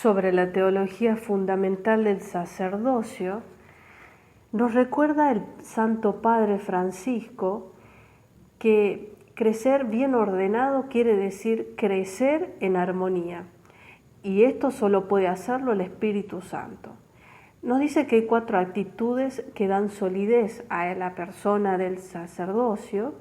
sobre la teología fundamental del sacerdocio, nos recuerda el Santo Padre Francisco que crecer bien ordenado quiere decir crecer en armonía, y esto solo puede hacerlo el Espíritu Santo. Nos dice que hay 4 actitudes que dan solidez a la persona del sacerdocio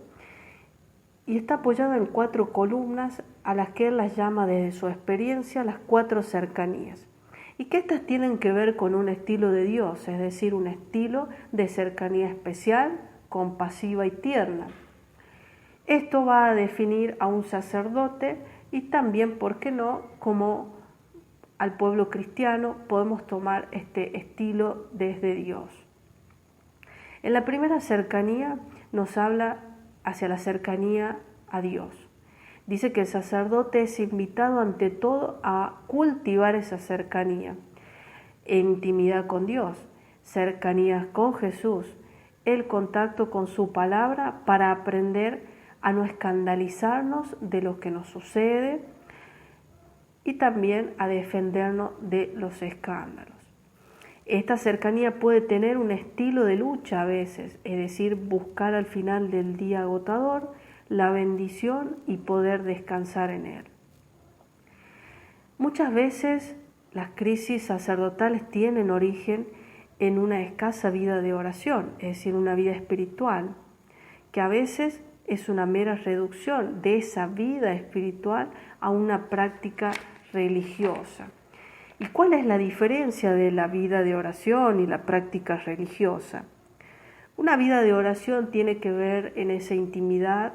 y está apoyado en 4 columnas a las que él las llama desde su experiencia las 4 cercanías. Y que estas tienen que ver con un estilo de Dios, es decir, un estilo de cercanía especial, compasiva y tierna. Esto va a definir a un sacerdote y también, ¿por qué no?, como al pueblo cristiano podemos tomar este estilo desde Dios. En la primera cercanía nos habla hacia la cercanía a Dios. Dice que el sacerdote es invitado ante todo a cultivar esa cercanía, intimidad con Dios, cercanía con Jesús, el contacto con su palabra para aprender a no escandalizarnos de lo que nos sucede y también a defendernos de los escándalos. Esta cercanía puede tener un estilo de lucha a veces, es decir, buscar al final del día agotador la bendición y poder descansar en él. Muchas veces las crisis sacerdotales tienen origen en una escasa vida de oración, es decir, una vida espiritual, que a veces es una mera reducción de esa vida espiritual a una práctica religiosa. ¿Y cuál es la diferencia de la vida de oración y la práctica religiosa? Una vida de oración tiene que ver en esa intimidad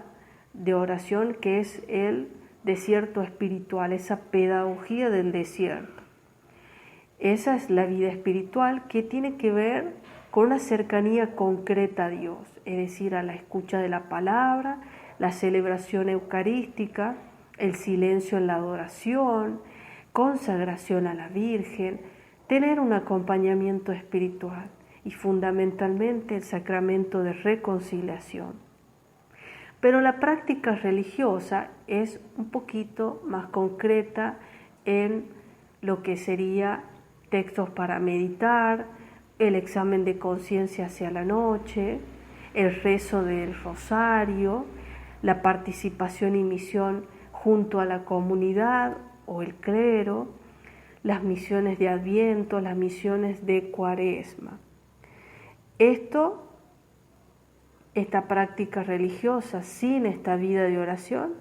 de oración que es el desierto espiritual, esa pedagogía del desierto. Esa es la vida espiritual que tiene que ver con una cercanía concreta a Dios, es decir, a la escucha de la palabra, la celebración eucarística, el silencio en la adoración, consagración a la Virgen, tener un acompañamiento espiritual y fundamentalmente el sacramento de reconciliación. Pero la práctica religiosa es un poquito más concreta en lo que sería textos para meditar, el examen de conciencia hacia la noche, el rezo del rosario, la participación y misión junto a la comunidad o el clero, las misiones de Adviento, las misiones de Cuaresma. Esta práctica religiosa sin esta vida de oración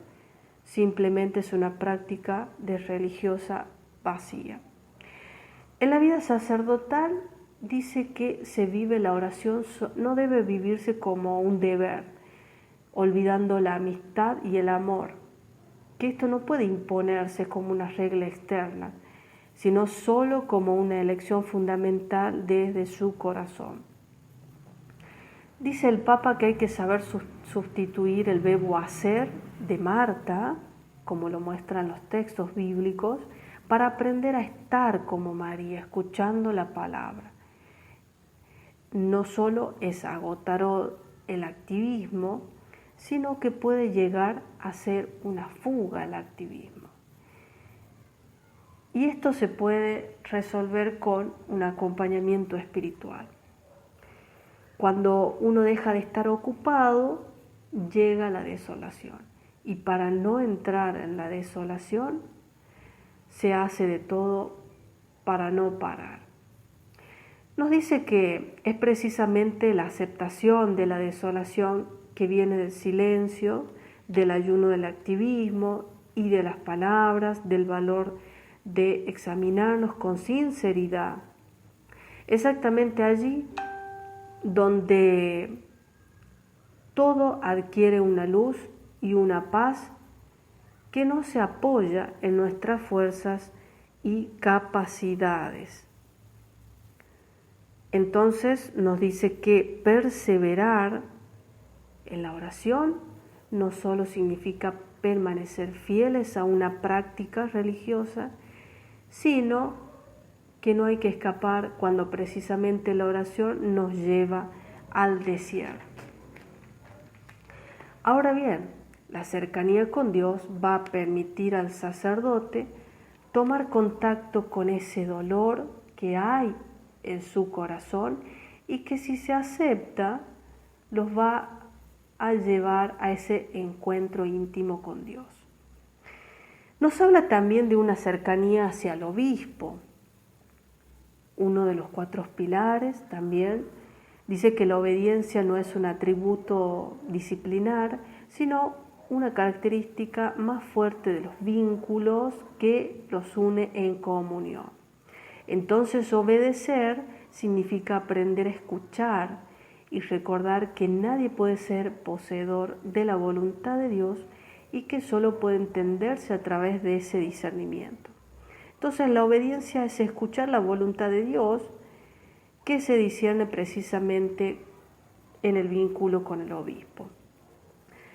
simplemente es una práctica de religiosa vacía. En la vida sacerdotal dice que se vive la oración, no debe vivirse como un deber, olvidando la amistad y el amor, que esto no puede imponerse como una regla externa, sino solo como una elección fundamental desde su corazón. Dice el Papa que hay que saber sustituir el verbo hacer de Marta, como lo muestran los textos bíblicos, para aprender a estar como María, escuchando la palabra. No solo es agotar el activismo, sino que puede llegar a ser una fuga al activismo. Y esto se puede resolver con un acompañamiento espiritual. Cuando uno deja de estar ocupado, llega la desolación. Y para no entrar en la desolación, se hace de todo para no parar. Nos dice que es precisamente la aceptación de la desolación que viene del silencio, del ayuno del activismo y de las palabras, del valor de examinarnos con sinceridad. Exactamente allí donde todo adquiere una luz y una paz que no se apoya en nuestras fuerzas y capacidades. Entonces nos dice que perseverar en la oración no solo significa permanecer fieles a una práctica religiosa, sino que no hay que escapar cuando precisamente la oración nos lleva al desierto. Ahora bien, la cercanía con Dios va a permitir al sacerdote tomar contacto con ese dolor que hay en su corazón y que si se acepta los va a llevar a ese encuentro íntimo con Dios. Nos habla también de una cercanía hacia el obispo. Uno de los 4 pilares también dice que la obediencia no es un atributo disciplinar, sino una característica más fuerte de los vínculos que los une en comunión. Entonces, obedecer significa aprender a escuchar y recordar que nadie puede ser poseedor de la voluntad de Dios y que solo puede entenderse a través de ese discernimiento. Entonces, la obediencia es escuchar la voluntad de Dios que se discierne precisamente en el vínculo con el obispo.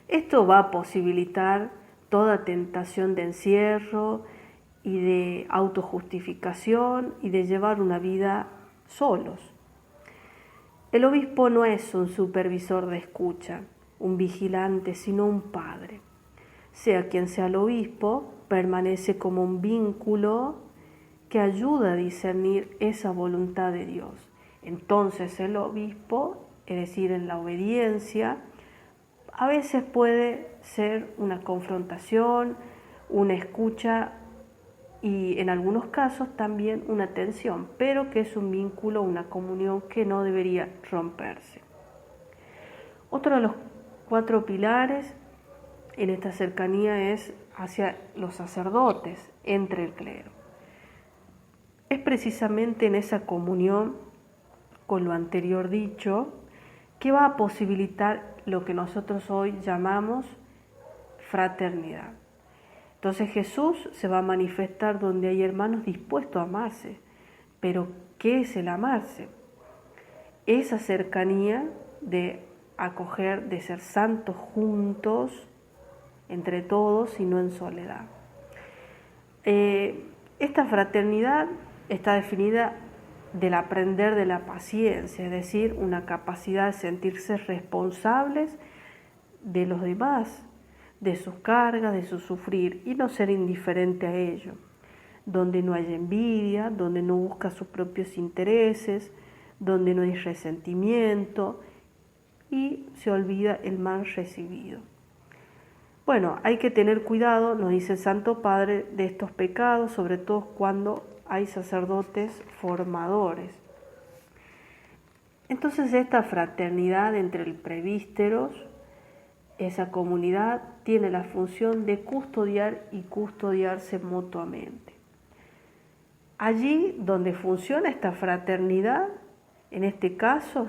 Esto va a posibilitar toda tentación de encierro y de autojustificación y de llevar una vida solos. El obispo no es un supervisor de escucha, un vigilante, sino un padre. Sea quien sea el obispo, permanece como un vínculo que ayuda a discernir esa voluntad de Dios. Entonces el obispo, es decir, en la obediencia, a veces puede ser una confrontación, una escucha y en algunos casos también una tensión, pero que es un vínculo, una comunión que no debería romperse. Otro de los 4 pilares en esta cercanía es hacia los sacerdotes, entre el clero. Es precisamente en esa comunión con lo anterior dicho que va a posibilitar lo que nosotros hoy llamamos fraternidad. Entonces Jesús se va a manifestar donde hay hermanos dispuestos a amarse. Pero, ¿qué es el amarse? Esa cercanía de acoger, de ser santos juntos, entre todos y no en soledad. Esta fraternidad está definida del aprender de la paciencia, es decir, una capacidad de sentirse responsables de los demás, de sus cargas, de su sufrir y no ser indiferente a ello, donde no hay envidia, donde no busca sus propios intereses, donde no hay resentimiento y se olvida el mal recibido. Bueno, hay que tener cuidado, nos dice el Santo Padre, de estos pecados, sobre todo cuando hay sacerdotes formadores. Entonces esta fraternidad entre el presbíteros, esa comunidad, tiene la función de custodiar y custodiarse mutuamente. Allí donde funciona esta fraternidad, en este caso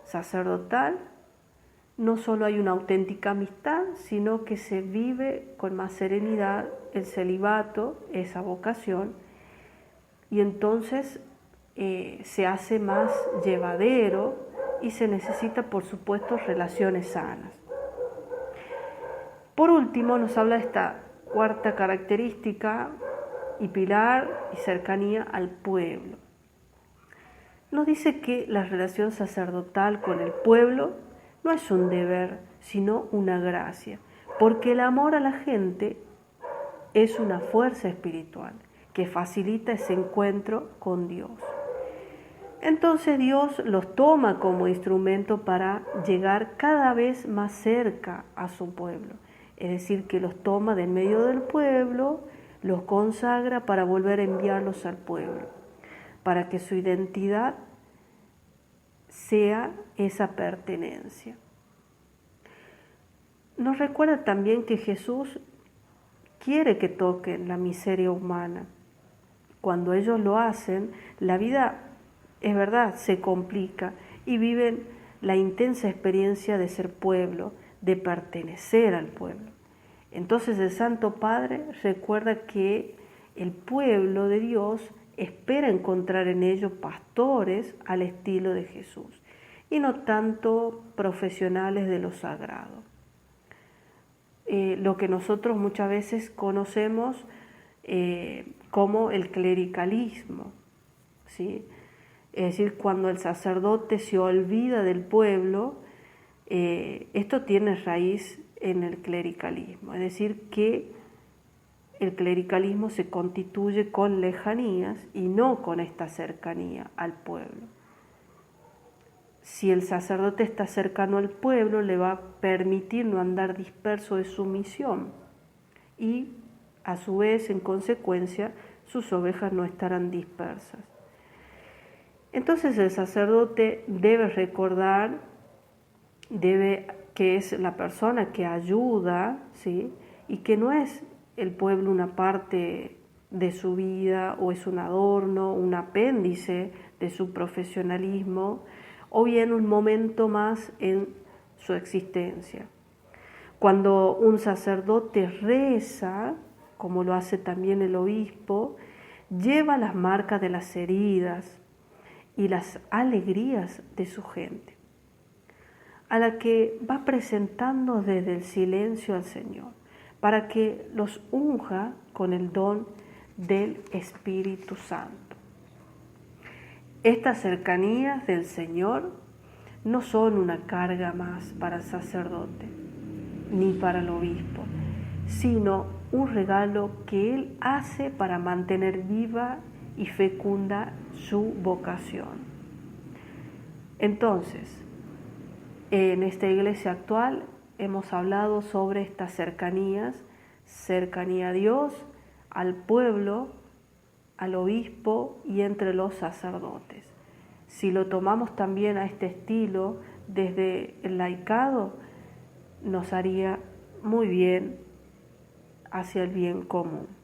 sacerdotal, no solo hay una auténtica amistad, sino que se vive con más serenidad el celibato, esa vocación, y entonces se hace más llevadero y se necesita, por supuesto, relaciones sanas. Por último, nos habla de esta 4ª característica y pilar y cercanía al pueblo. Nos dice que la relación sacerdotal con el pueblo no es un deber, sino una gracia, porque el amor a la gente es una fuerza espiritual que facilita ese encuentro con Dios. Entonces Dios los toma como instrumento para llegar cada vez más cerca a su pueblo. Es decir, que los toma del medio del pueblo, los consagra para volver a enviarlos al pueblo, para que su identidad sea esa pertenencia. Nos recuerda también que Jesús quiere que toquen la miseria humana. Cuando ellos lo hacen, la vida, es verdad, se complica y viven la intensa experiencia de ser pueblo, de pertenecer al pueblo. Entonces el Santo Padre recuerda que el pueblo de Dios espera encontrar en ellos pastores al estilo de Jesús y no tanto profesionales de lo sagrado. Lo que nosotros muchas veces conocemos como el clericalismo, ¿sí? Es decir, cuando el sacerdote se olvida del pueblo, esto tiene raíz en el clericalismo, es decir, que el clericalismo se constituye con lejanías y no con esta cercanía al pueblo. Si el sacerdote está cercano al pueblo, le va a permitir no andar disperso de su misión y, a su vez, en consecuencia, sus ovejas no estarán dispersas. Entonces el sacerdote debe recordar, que es la persona que ayuda, ¿sí? Y que no es el pueblo una parte de su vida o es un adorno, un apéndice de su profesionalismo o bien un momento más en su existencia. Cuando un sacerdote reza, como lo hace también el obispo, lleva las marcas de las heridas y las alegrías de su gente, a la que va presentando desde el silencio al Señor, para que los unja con el don del Espíritu Santo. Estas cercanías del Señor no son una carga más para el sacerdote ni para el obispo, sino un regalo que Él hace para mantener viva y fecunda su vocación. Entonces, en esta iglesia actual hemos hablado sobre estas cercanías, cercanía a Dios, al pueblo, al obispo y entre los sacerdotes. Si lo tomamos también a este estilo desde el laicado, nos haría muy bien hacia el bien común.